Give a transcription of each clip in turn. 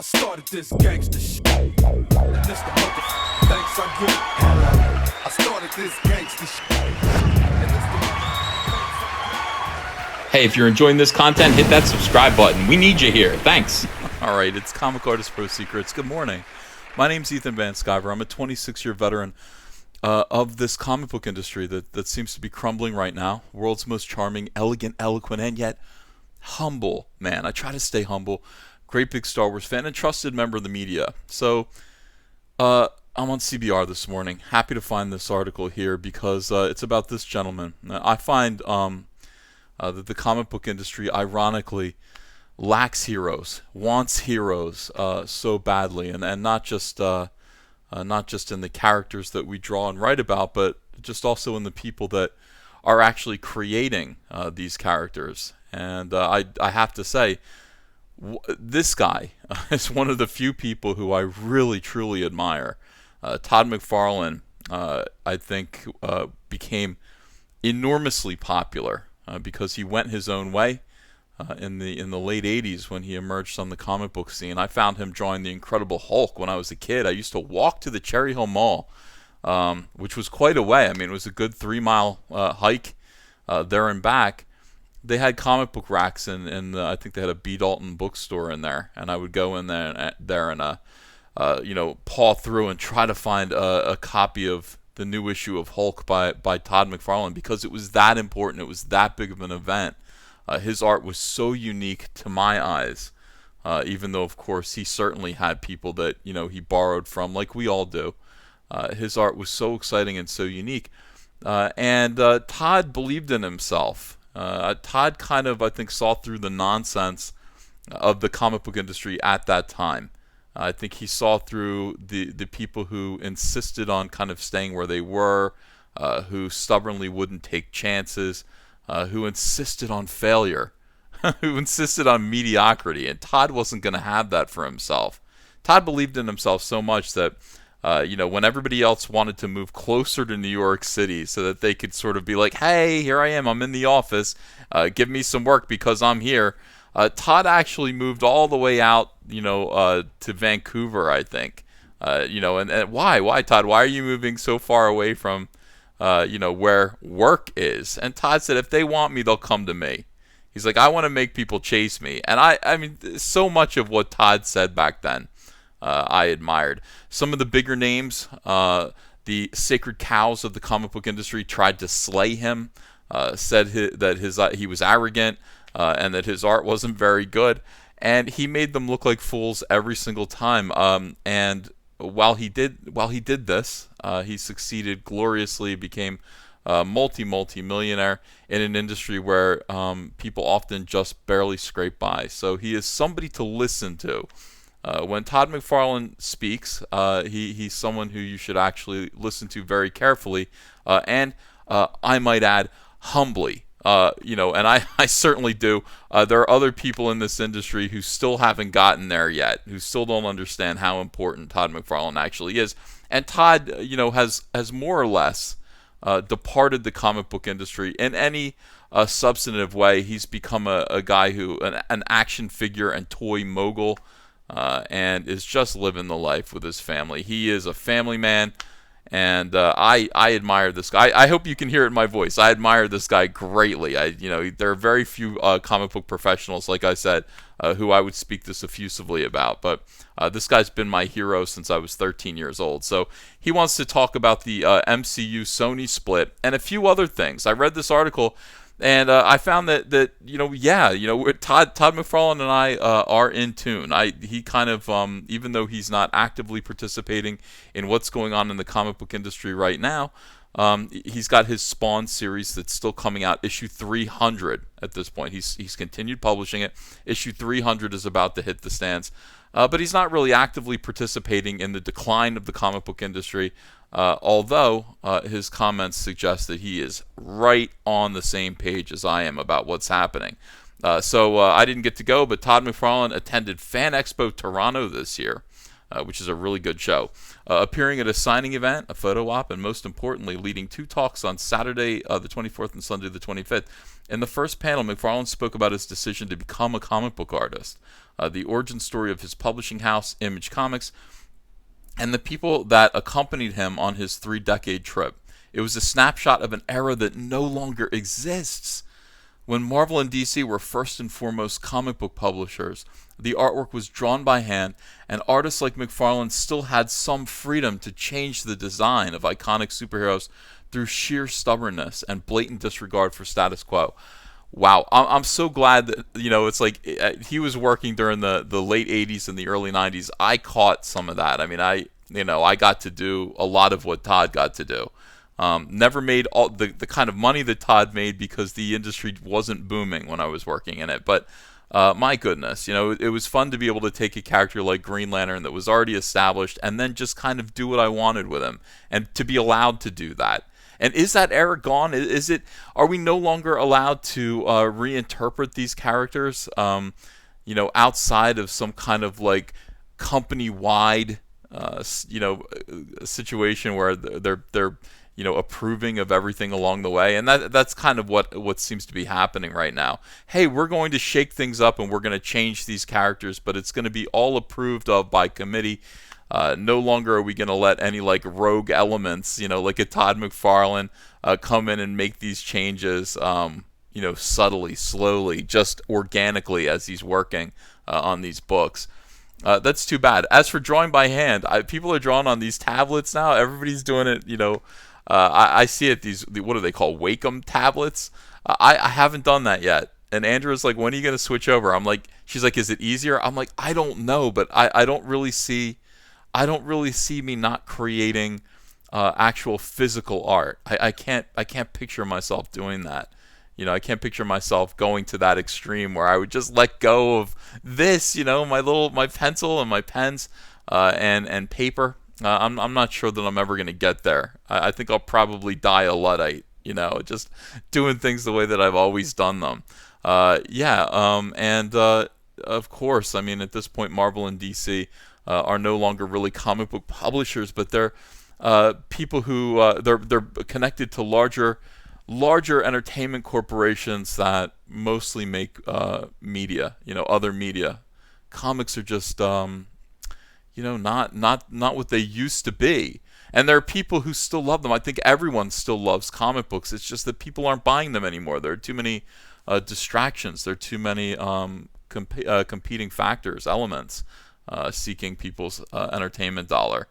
I started this gangster shit. And this the motherfucking thanks I get. Hello. I started this gangster shit. And this the Hey, if you're enjoying this content, hit that subscribe button. We need you here. Thanks. All right, it's Comic Artist Pro Secrets. Good morning. My name's Ethan Van Sciver. I'm a 26-year veteran of this comic book industry that seems to be crumbling right now. World's most charming, elegant, eloquent, and yet humble man. I try to stay humble. Great big Star Wars fan and trusted member of the media. So I'm on CBR this morning. Happy to find this article here because it's about this gentleman. I find that the comic book industry, ironically, lacks heroes, wants heroes so badly, and not just in the characters that we draw and write about, but just also in the people that are actually creating these characters. And I have to say, this guy is one of the few people who I really truly admire. TODD McFARLANE, I think, became enormously popular because he went his own way in the late 80s when he emerged on the comic book scene. I found him drawing the Incredible Hulk when I was a kid. I used to walk to the Cherry Hill Mall, which was quite a way. I mean, it was a good 3-mile hike there and back. They had comic book racks, and I think they had a B. Dalton bookstore in there, and I would go in there and paw through and try to find a copy of the new issue of Hulk by TODD McFARLANE because it was that important. It was that big of an event. His art was so unique to my eyes, even though, of course, he certainly had people that he borrowed from, like we all do. His art was so exciting and so unique, and TODD believed in himself. TODD kind of, I think, saw through the nonsense of the comic book industry at that time. I think he saw through the people who insisted on kind of staying where they were, who stubbornly wouldn't take chances, who insisted on failure, who insisted on mediocrity. And TODD wasn't going to have that for himself. TODD believed in himself so much that when everybody else wanted to move closer to New York City so that they could sort of be like, hey, here I am, I'm in the office, give me some work because I'm here. TODD actually moved all the way out, to Vancouver, I think. And why, TODD? Why are you moving so far away from, where work is? And TODD said, if they want me, they'll come to me. He's like, I want to make people chase me. And I mean, so much of what TODD said back then, I admired. Some of the bigger names, the sacred cows of the comic book industry, tried to slay him, said that he was arrogant, and that his art wasn't very good, and he made them look like fools every single time. And while he did this, he succeeded gloriously, became a multi-millionaire in an industry where people often just barely scrape by. So he is somebody to listen to. When TODD McFARLANE speaks, he's someone who you should actually listen to very carefully, and I might add, humbly. And I certainly do. There are other people in this industry who still haven't gotten there yet, who still don't understand how important TODD McFARLANE actually is. And TODD, has more or less departed the comic book industry in any substantive way. He's become a guy who, an action figure and toy mogul, and is just living the life with his family. He is a family man, and I admire this guy. I hope you can hear it in my voice. I admire this guy greatly. There are very few comic book professionals, like I said, who I would speak this effusively about. But this guy's been my hero since I was 13 years old. So he wants to talk about the MCU Sony split and a few other things. I read this article, and I found that TODD McFARLANE and I are in tune. He kind of, even though he's not actively participating in what's going on in the comic book industry right now, he's got his Spawn series that's still coming out, issue 300 at this point. He's continued publishing it. Issue 300 is about to hit the stands. But he's not really actively participating in the decline of the comic book industry, although his comments suggest that he is right on the same page as I am about what's happening. So I didn't get to go, but TODD McFARLANE attended Fan Expo Toronto this year. which is a really good show. Appearing at a signing event, a photo op, and most importantly, leading 2 talks on Saturday the 24th and Sunday the 25th. In the first panel, McFarlane spoke about his decision to become a comic book artist, the origin story of his publishing house, Image Comics, and the people that accompanied him on his 3-decade trip. It was a snapshot of an era that no longer exists. When Marvel and DC were first and foremost comic book publishers, the artwork was drawn by hand, and artists like McFarlane still had some freedom to change the design of iconic superheroes through sheer stubbornness and blatant disregard for status quo. Wow, I'm so glad that, it's like he was working during the late 80s and the early 90s. I caught some of that. I mean, I got to do a lot of what Todd got to do. Never made all the kind of money that Todd made because the industry wasn't booming when I was working in it. But my goodness, it was fun to be able to take a character like Green Lantern that was already established and then just kind of do what I wanted with him, and to be allowed to do that. And is that era gone? Are we no longer allowed to reinterpret these characters, outside of some kind of like company-wide, situation where they're approving of everything along the way? And that's kind of what seems to be happening right now. Hey, we're going to shake things up and we're going to change these characters, but it's going to be all approved of by committee. No longer are we going to let any like rogue elements, like a Todd McFarlane, come in and make these changes, subtly, slowly, just organically as he's working on these books. That's too bad. As for drawing by hand, people are drawing on these tablets now. Everybody's doing it, I see it, what do they call, Wacom tablets? I haven't done that yet. And Andrew's like, when are you going to switch over? She's like, is it easier? I'm like, I don't know, but I don't really see me not creating actual physical art. I can't picture myself doing that. I can't picture myself going to that extreme where I would just let go of this, my pencil and my pens and paper. I'm not sure that I'm ever going to get there. I think I'll probably die a Luddite, just doing things the way that I've always done them. And of course, I mean, at this point, Marvel and DC are no longer really comic book publishers, but they're people who they're connected to larger entertainment corporations that mostly make media, other media. Comics are just not what they used to be. And there are people who still love them. I think everyone still loves comic books. It's just that people aren't buying them anymore. There are too many distractions. There are too many competing factors, elements, seeking people's entertainment dollar.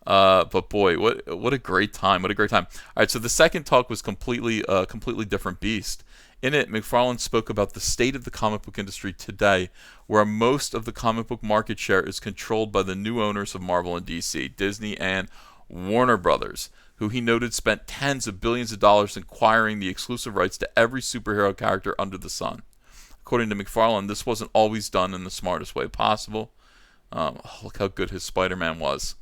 But boy, what a great time! What a great time! All right, so the second talk was completely different beast. In it, McFarlane spoke about the state of the comic book industry today, where most of the comic book market share is controlled by the new owners of Marvel and DC, Disney and Warner Brothers, who he noted spent tens of billions of dollars acquiring the exclusive rights to every superhero character under the sun. According to McFarlane, this wasn't always done in the smartest way possible. Look how good his Spider-Man was.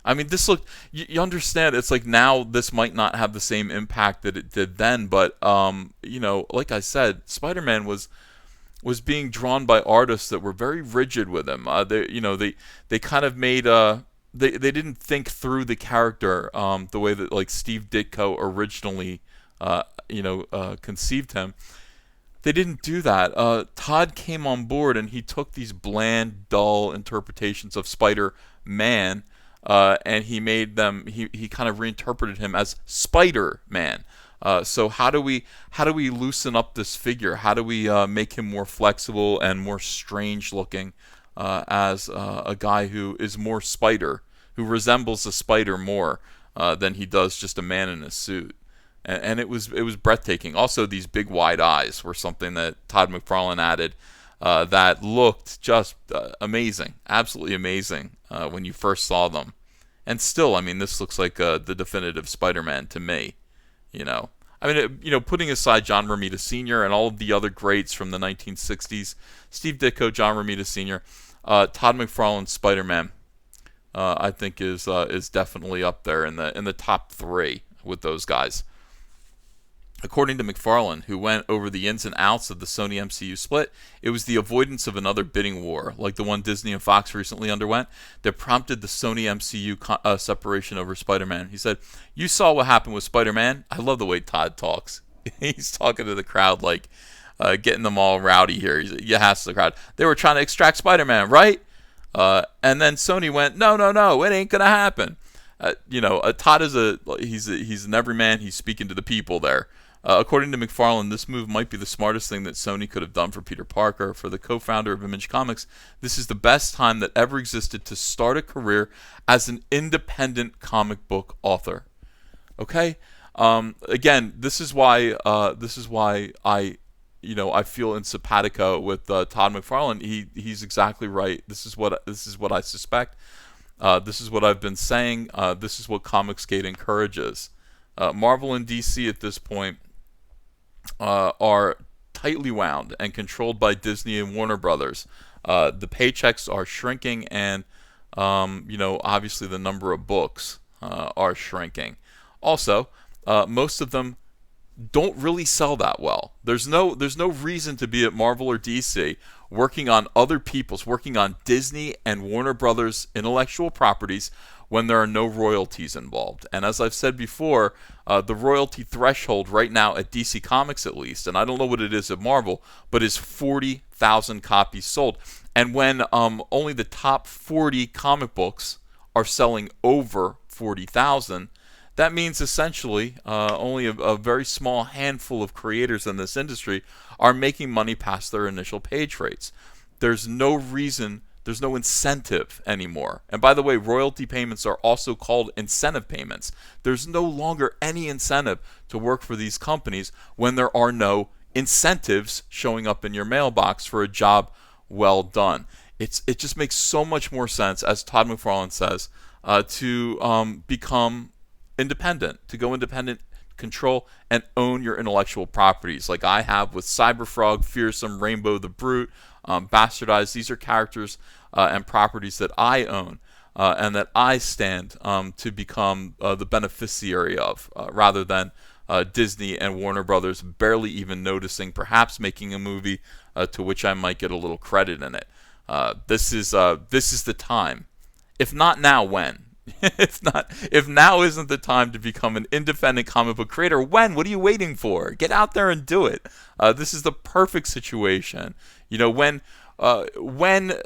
I mean, this looked, you understand, it's like now this might not have the same impact that it did then, but, like I said, Spider-Man was being drawn by artists that were very rigid with him. They kind of made, they didn't think through the character the way that, like, Steve Ditko originally, conceived him. They didn't do that. Todd came on board and he took these bland, dull interpretations of Spider-Man, and he made them. He kind of reinterpreted him as Spider-Man. So how do we loosen up this figure? How do we make him more flexible and more strange looking as a guy who is more spider, who resembles a spider more than he does just a man in a suit? And it was breathtaking. Also, these big wide eyes were something that Todd McFarlane added that looked just amazing, absolutely amazing when you first saw them. And still, I mean, this looks like the definitive Spider-Man to me. Putting aside John Romita Sr. and all of the other greats from the 1960s, Steve Ditko, John Romita Sr., Todd McFarlane's Spider-Man, I think is definitely up there in the top three with those guys. According to McFarlane, who went over the ins and outs of the Sony MCU split, it was the avoidance of another bidding war, like the one Disney and Fox recently underwent, that prompted the Sony MCU separation over Spider-Man. He said, "You saw what happened with Spider-Man." I love the way Todd talks. He's talking to the crowd like getting them all rowdy here. He has the crowd. They were trying to extract Spider-Man, right? And then Sony went, no, it ain't gonna happen. Todd is he's an everyman. He's speaking to the people there. According to McFarlane, this move might be the smartest thing that Sony could have done for Peter Parker. For the co-founder of Image Comics, this is the best time that ever existed to start a career as an independent comic book author. Okay? Again, this is why I feel in simpatico with Todd McFarlane. He's exactly right. This is what I suspect. This is what I've been saying. This is what Comicsgate encourages. Marvel and DC at this point are tightly wound and controlled by Disney and Warner Brothers. The paychecks are shrinking, and obviously the number of books are shrinking. Also, most of them don't really sell that well. There's no reason to be at Marvel or DC working on Disney and Warner Brothers intellectual properties when there are no royalties involved. And as I've said before, the royalty threshold right now at DC Comics, at least, and I don't know what it is at Marvel, but is 40,000 copies sold. And when only the top 40 comic books are selling over 40,000, that means essentially only a very small handful of creators in this industry are making money past their initial page rates. There's no reason, there's no incentive anymore. And by the way, royalty payments are also called incentive payments. There's no longer any incentive to work for these companies when there are no incentives showing up in your mailbox for a job well done. It just makes so much more sense, as Todd McFarlane says, to become independent, to go independent, control, and own your intellectual properties, like I have with Cyberfrog, Fearsome, Rainbow the Brute, Bastardized. These are characters and properties that I own and that I stand to become the beneficiary of, rather than Disney and Warner Brothers barely even noticing, perhaps making a movie to which I might get a little credit in it. This is the time. If not now, when? If now isn't the time to become an independent comic book creator, when? What are you waiting for? Get out there and do it. This is the perfect situation. When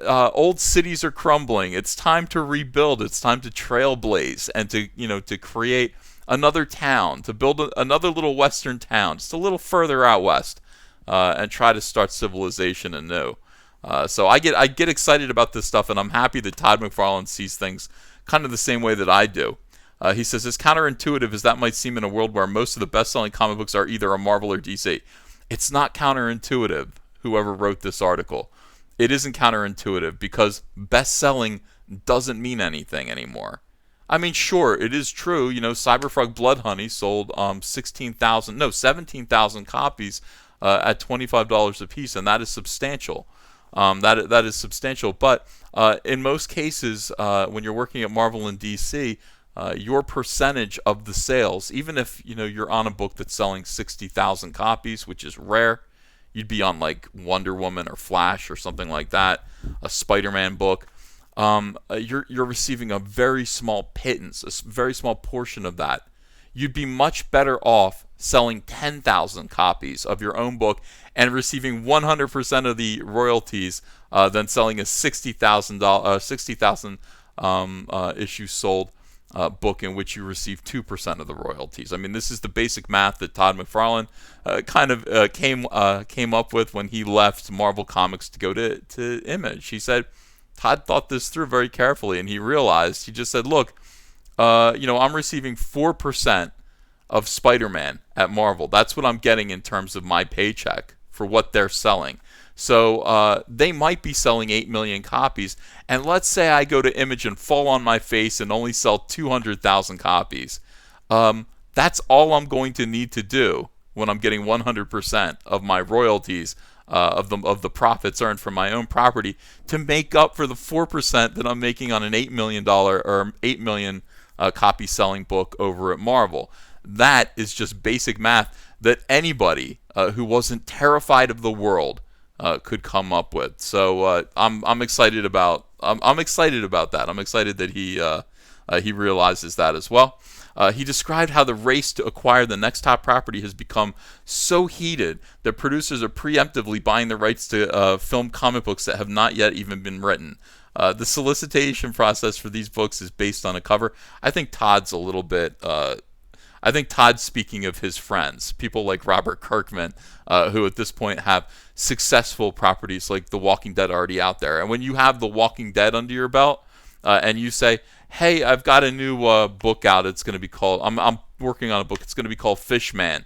old cities are crumbling, it's time to rebuild. It's time to trailblaze and to create another town, to build another little western town, just a little further out west, and try to start civilization anew. So I get excited about this stuff, and I'm happy that Todd McFarlane sees things kind of the same way that I do. He says, as counterintuitive as that might seem in a world where most of the best-selling comic books are either a Marvel or DC, it's not counterintuitive, whoever wrote this article. It isn't counterintuitive because best-selling doesn't mean anything anymore. I mean, sure, it is true. Cyberfrog Blood Honey sold 17,000 copies at $25 a piece, and that is substantial. That is substantial, but in most cases, when you're working at Marvel and DC, your percentage of the sales, even if you're on a book that's selling 60,000 copies, which is rare, you'd be on like Wonder Woman or Flash or something like that, a Spider-Man book. You're receiving a very small pittance, a very small portion of that. You'd be much better off selling 10,000 copies of your own book and receiving 100% of the royalties than selling a 60,000 issue sold book in which you receive 2% of the royalties. I mean, this is the basic math that Todd McFarlane came up with when he left Marvel Comics to go to Image. He said Todd thought this through very carefully, and he just said, look, I'm receiving 4% of Spider-Man at Marvel. That's what I'm getting in terms of my paycheck for what they're selling. So they might be selling 8 million copies, and let's say I go to Image and fall on my face and only sell 200,000 copies. That's all I'm going to need to do when I'm getting 100% of my royalties of the profits earned from my own property to make up for the 4% that I'm making on an $8 million or 8 million copy selling book over at Marvel. That is just basic math that anybody who wasn't terrified of the world could come up with. So I'm excited about I'm excited about that. I'm excited that he realizes that as well. He described how the race to acquire the next top property has become so heated that producers are preemptively buying the rights to film comic books that have not yet even been written. The solicitation process for these books is based on a cover. I think Todd's a little bit. I think Todd's speaking of his friends, people like Robert Kirkman, who at this point have successful properties like The Walking Dead already out there. And when you have The Walking Dead under your belt, and you say, hey, I've got a new book out. It's going to be called, I'm working on a book. It's going to be called Fishman.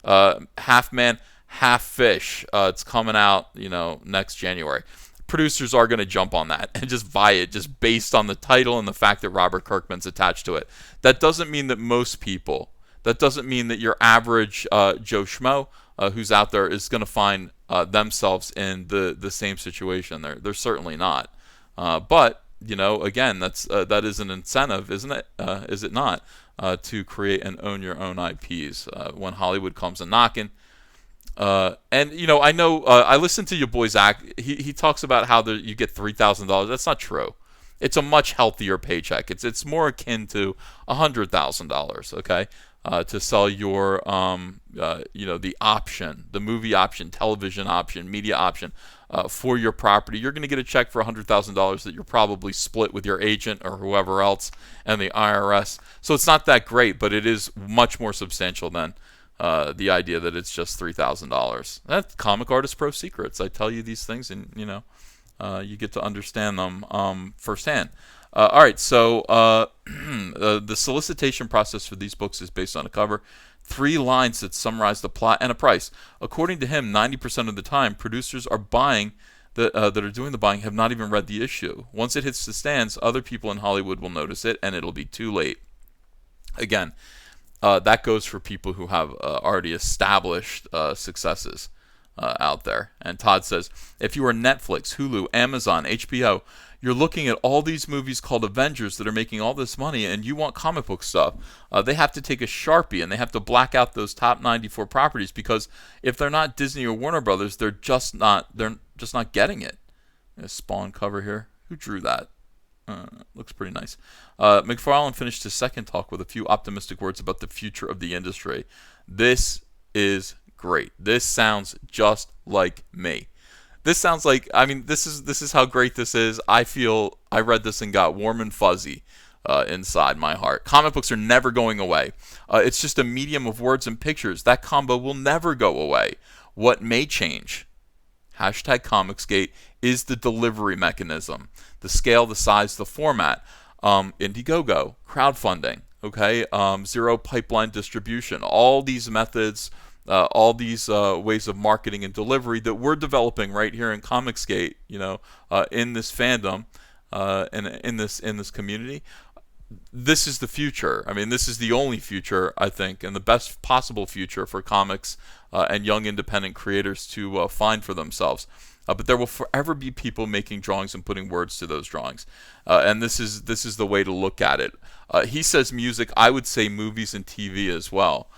Half man, half fish. It's coming out, next January. Producers are going to jump on that and just buy it just based on the title and the fact that Robert Kirkman's attached to it. That doesn't mean that most people, that doesn't mean that your average Joe Schmo who's out there is going to find themselves in the same situation. They're certainly not. But again, that is an incentive, isn't it? Is it not? To create and own your own IPs when Hollywood comes a knocking. And I know I listened to your boy Zach. He talks about how you get $3,000. That's not true. It's a much healthier paycheck. It's more akin to $100,000. Okay, to sell your the option, the movie option, television option, media option for your property. You're going to get a check for $100,000 that you're probably split with your agent or whoever else and the IRS. So it's not that great, but it is much more substantial than the idea that it's just $3,000. That's Comic Artist Pro Secrets. I tell you these things, and you get to understand them firsthand. All right, so the solicitation process for these books is based on a cover, 3 lines that summarize the plot and a price. According to him, 90% of the time, producers are buying that are doing the buying have not even read the issue. Once it hits the stands, other people in Hollywood will notice it, and it'll be too late. Again. That goes for people who have already established successes out there. And Todd says, if you are Netflix, Hulu, Amazon, HBO, you're looking at all these movies called Avengers that are making all this money, and you want comic book stuff. They have to take a Sharpie, and they have to black out those top 94 properties, because if they're not Disney or Warner Brothers, they're just not getting it. A Spawn cover here. Who drew that? Looks pretty nice. McFarlane finished his second talk with a few optimistic words about the future of the industry. This is great. This sounds just like me. This sounds like, this is how great this is. I feel I read this and got warm and fuzzy inside my heart. Comic books are never going away. It's just a medium of words and pictures. That combo will never go away. What may change, #ComicsGate, is the delivery mechanism, the scale, the size, the format. Indiegogo, crowdfunding, okay, zero pipeline distribution, all these methods, all these ways of marketing and delivery that we're developing right here in Comicsgate, in this fandom, and in this community. This is the future. This is the only future, I think, and the best possible future for comics and young independent creators to find for themselves. But there will forever be people making drawings and putting words to those drawings, and this is the way to look at it. He says music. I would say movies and TV as well.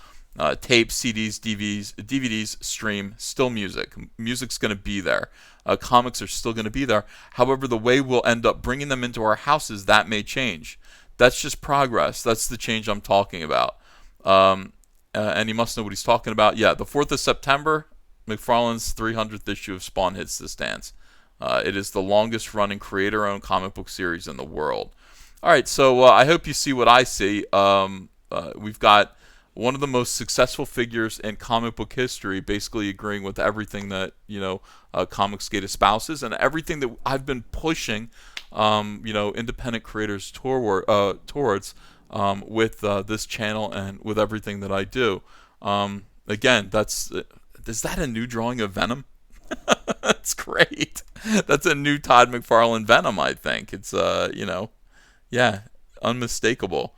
Tapes, CDs, DVDs, stream, still music. Music's going to be there. Comics are still going to be there. However, the way we'll end up bringing them into our houses, that may change. That's just progress. That's the change I'm talking about. And he must know what he's talking about. Yeah, the 4th of September, McFarlane's 300th issue of Spawn hits the stands. It is the longest running creator-owned comic book series in the world. All right, so I hope you see what I see. We've got one of the most successful figures in comic book history basically agreeing with everything that Comicsgate espouses and everything that I've been pushing independent creators towards with this channel and with everything that I do. Again, is that a new drawing of Venom? That's great. That's a new Todd McFarlane Venom, I think. It's unmistakable.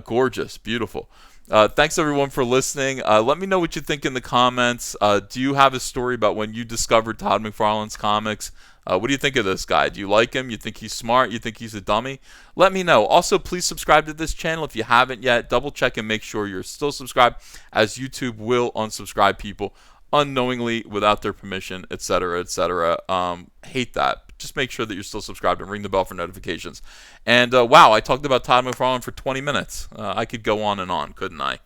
Gorgeous, beautiful. Thanks everyone for listening. Let me know what you think in the comments. Do you have a story about when you discovered Todd McFarlane's comics? What do you think of this guy? Do you like him? You think he's smart? You think he's a dummy? Let me know. Also, please subscribe to this channel if you haven't yet. Double check and make sure you're still subscribed, as YouTube will unsubscribe people unknowingly without their permission, etc., etc. Hate that. Just make sure that you're still subscribed and ring the bell for notifications. And wow, I talked about Todd McFarlane for 20 minutes. I could go on and on, couldn't I?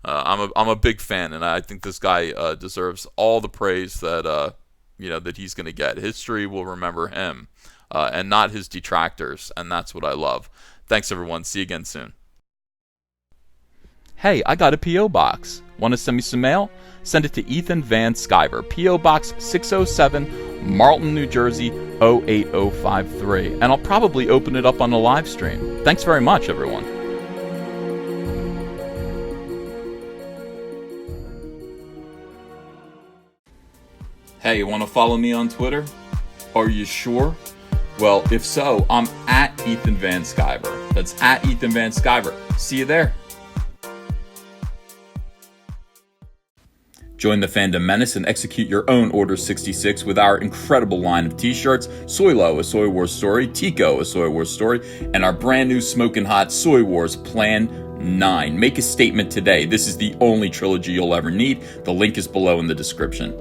I'm a big fan, and I think this guy deserves all the praise that that he's going to get. History will remember him, and not his detractors, and that's what I love. Thanks, everyone. See you again soon. Hey, I got a P.O. box. Want to send me some mail? Send it to Ethan Van Sciver, P.O. Box 607, Marlton, New Jersey, 08053. And I'll probably open it up on the live stream. Thanks very much, everyone. Hey, you want to follow me on Twitter? Are you sure? Well, if so, I'm at Ethan Van Sciver. That's at Ethan Van Sciver. See you there. Join the Fandom Menace and execute your own Order 66 with our incredible line of t-shirts, Soylo, a Soy Wars story, Tico, a Soy Wars story, and our brand new smoking hot Soy Wars Plan 9. Make a statement today. This is the only trilogy you'll ever need. The link is below in the description.